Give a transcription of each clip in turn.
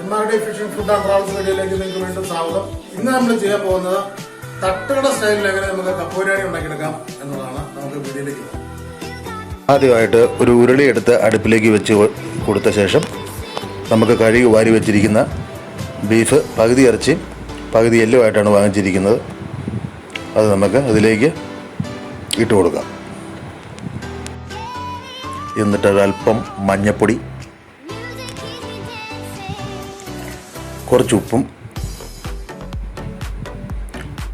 Phishing food and travels വീഡിയോയിലേക്ക് നിങ്ങൾക്ക് വീണ്ടും സ്വാഗതം. ഇന്ന് നമ്മൾ ചെയ്യാൻ പോകുന്നത് തട്ടുകട സ്റ്റൈലിൽ എങ്ങനെ നമുക്ക് കപ്പ ബിരിയാണി ഉണ്ടാക്കിയെടുക്കാം എന്നതാണ്. നമുക്ക് വീഡിയോയിലേക്ക് പോകാം. ആദ്യമായിട്ട് ഒരു ഉരുളി എടുത്ത് അടുപ്പിലേക്ക് വെച്ച് കൊടുത്ത ശേഷം നമുക്ക് കഴുകി വാരി വെച്ചിരിക്കുന്ന ബീഫ് പകുതി ഇറച്ചി പകുതി എല്ലുമായിട്ടാണ് വാങ്ങിച്ചിരിക്കുന്നത്. അത് നമുക്ക് അതിലേക്ക് ഇട്ട് കൊടുക്കാം. എന്നിട്ട് ഒരല്പം മഞ്ഞൾപ്പൊടി, കുറച്ച് ഉപ്പും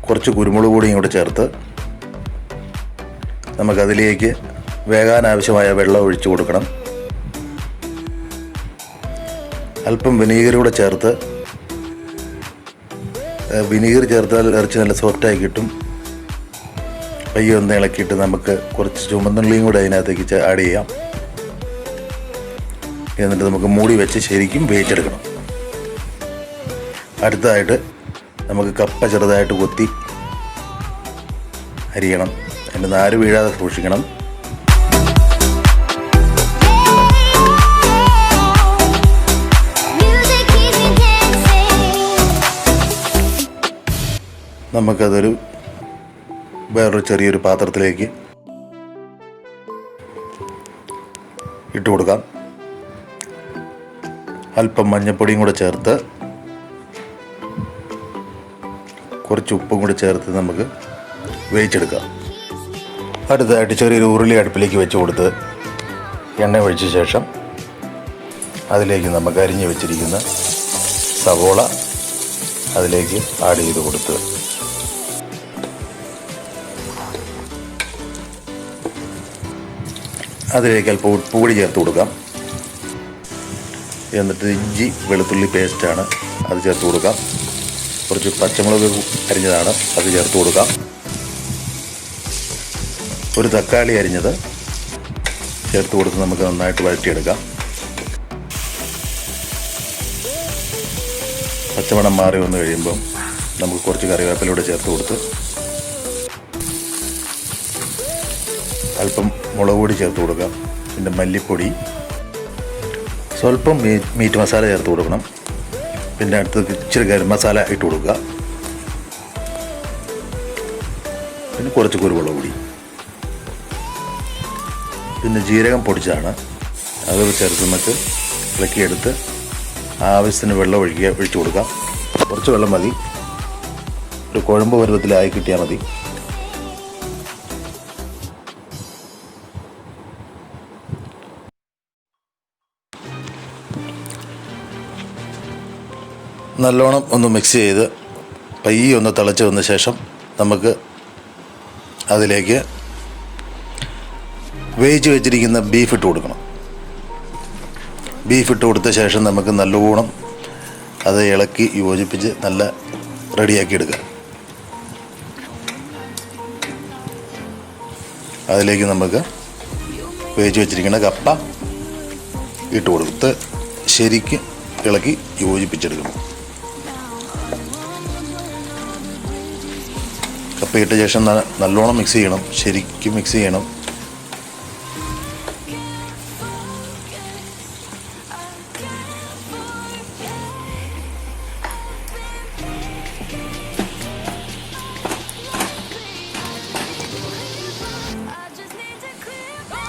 കുറച്ച് കുരുമുളക് പൊടിയും കൂടെ ചേർത്ത് നമുക്കതിലേക്ക് വേകാൻ ആവശ്യമായ വെള്ളം ഒഴിച്ചു കൊടുക്കണം. അല്പം വിനീഗർ കൂടെ ചേർത്ത്, വിനീഗർ ചേർത്താൽ ഇറച്ചി നല്ല സോഫ്റ്റായി കിട്ടും. പയ്യെ ഒന്ന് ഇളക്കിയിട്ട് നമുക്ക് കുറച്ച് ചുമന്നുള്ളിയും കൂടെ അതിനകത്തേക്ക് ആഡ് ചെയ്യാം. എന്നിട്ട് നമുക്ക് മൂടി വെച്ച് ശരിക്കും വേവിച്ചെടുക്കണം. അടുത്തതായിട്ട് നമുക്ക് കപ്പ ചെറുതായിട്ട് കൊത്തി അരിയണം. അതിൻ്റെ നാര് വീഴാതെ സൂക്ഷിക്കണം. നമുക്കതൊരു വേറൊരു ചെറിയൊരു പാത്രത്തിലേക്ക് ഇട്ട് കൊടുക്കാം. അല്പം മഞ്ഞൾപ്പൊടിയും കൂടെ ചേർത്ത് കുറച്ച് ഉപ്പും കൂടി ചേർത്ത് നമുക്ക് വേവിച്ചെടുക്കാം. അടുത്തതായിട്ട് ചെറിയൊരു ഉരുളി അടുപ്പിലേക്ക് വെച്ച് കൊടുത്ത് എണ്ണ ഒഴിച്ച ശേഷം അതിലേക്ക് നമുക്ക് അരിഞ്ഞ് വെച്ചിരിക്കുന്ന സവോള അതിലേക്ക് ആഡ് ചെയ്ത് കൊടുത്ത് അതിലേക്ക് അല്പം ഉപ്പ് കൂടി ചേർത്ത് കൊടുക്കാം. എന്നിട്ട് ഇഞ്ചി വെളുത്തുള്ളി പേസ്റ്റാണ് അത് ചേർത്ത് കൊടുക്കാം. കുറച്ച് പച്ചമുളക് അരിഞ്ഞതാണ് അത് ചേർത്ത് കൊടുക്കാം. ഒരു തക്കാളി അരിഞ്ഞത് ചേർത്ത് കൊടുത്ത് നമുക്ക് നന്നായിട്ട് വഴറ്റിയെടുക്കാം. പച്ചമണം മാറി വന്നു കഴിയുമ്പം നമുക്ക് കുറച്ച് കറിവേപ്പിലൂടെ ചേർത്ത് കൊടുത്ത് അല്പം മുളക് പൊടി ചേർത്ത് കൊടുക്കാം. പിന്നെ മല്ലിപ്പൊടി, സ്വല്പം മീറ്റ് മസാല ചേർത്ത് കൊടുക്കണം. പിന്നെ അടുത്ത് ഇച്ചിരി ഗരം മസാല ഇട്ട് കൊടുക്കുക. പിന്നെ കുറച്ച് കുരുമുളക് പൊടി, പിന്നെ ജീരകം പൊടിച്ചാണ് അത് ചേർത്ത് നമുക്ക് ഇളക്കിയെടുത്ത് ആവശ്യത്തിന് വെള്ളം ഒഴിച്ചു കൊടുക്കാം. കുറച്ച് വെള്ളം മതി, ഒരു കുഴമ്പ് പരുവത്തിലായി കിട്ടിയാൽ മതി. നല്ലോണം ഒന്ന് മിക്സ് ചെയ്ത് പയ്യെ ഒന്ന് തിളച്ച് വന്ന ശേഷം നമുക്ക് അതിലേക്ക് വേവിച്ച് വെച്ചിരിക്കുന്ന ബീഫ് ഇട്ട് കൊടുക്കണം. ബീഫ് ഇട്ട് കൊടുത്ത ശേഷം നമുക്ക് നല്ലോണം അത് ഇളക്കി യോജിപ്പിച്ച് നല്ല റെഡിയാക്കി എടുക്കുക. അതിലേക്ക് നമുക്ക് വേവിച്ച് വെച്ചിരിക്കുന്ന കപ്പ ഇട്ട് കൊടുത്ത് ശരിക്കും ഇളക്കി യോജിപ്പിച്ചെടുക്കണം. കപ്പയിട്ട ശേഷം നല്ലോണം മിക്സ് ചെയ്യണം, ശരിക്കും മിക്സ് ചെയ്യണം.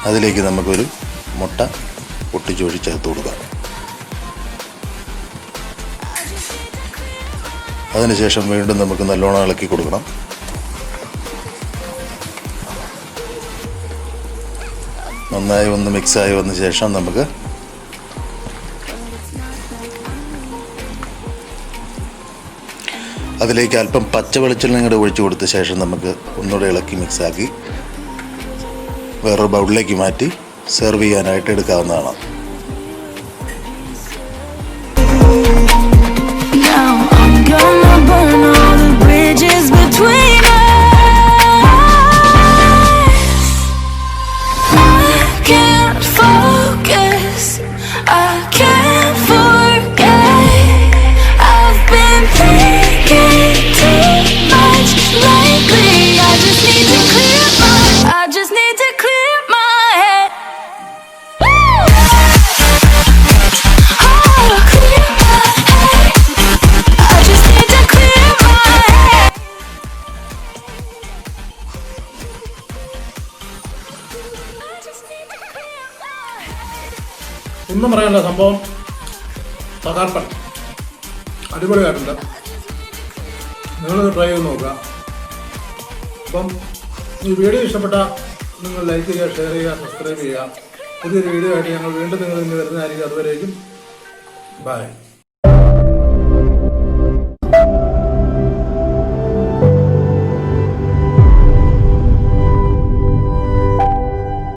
അതിലേക്ക് നമുക്കൊരു മുട്ട പൊട്ടിച്ചൊഴി ചേർത്ത് കൊടുക്കാം. അതിനുശേഷം വീണ്ടും നമുക്ക് നല്ലോണം ഇളക്കി കൊടുക്കണം. നന്നായി ഒന്ന് മിക്സായി വന്ന ശേഷം നമുക്ക് അതിലേക്ക് അല്പം പച്ച വെളിച്ചെണ്ണ കൂടെ ഒഴിച്ചു കൊടുത്ത ശേഷം നമുക്ക് ഒന്നുകൂടെ ഇളക്കി മിക്സാക്കി വേറൊരു ബൗളിലേക്ക് മാറ്റി സെർവ് ചെയ്യാനായിട്ട് എടുക്കാവുന്നതാണ്. I just need to clear my head. Woo! ഒന്നും പറയാനുള്ള സംഭവം തകർപ്പൻ, അടിപൊളിയായിട്ടുണ്ട്. നിങ്ങൾ ട്രൈ ചെയ്ത് നോക്കുക. അപ്പം ഈ വീഡിയോ ഇഷ്ടപ്പെട്ട നിങ്ങൾ ലൈക്ക് ചെയ്യുക, ഷെയർ ചെയ്യുക, സബ്സ്ക്രൈബ് ചെയ്യുക. പുതിയൊരു വീഡിയോ ആയിട്ട് ഞങ്ങൾ വീണ്ടും നിങ്ങൾ ഇന്ന് വരുന്നതായിരിക്കും. അതുവരേക്കും ബൈ.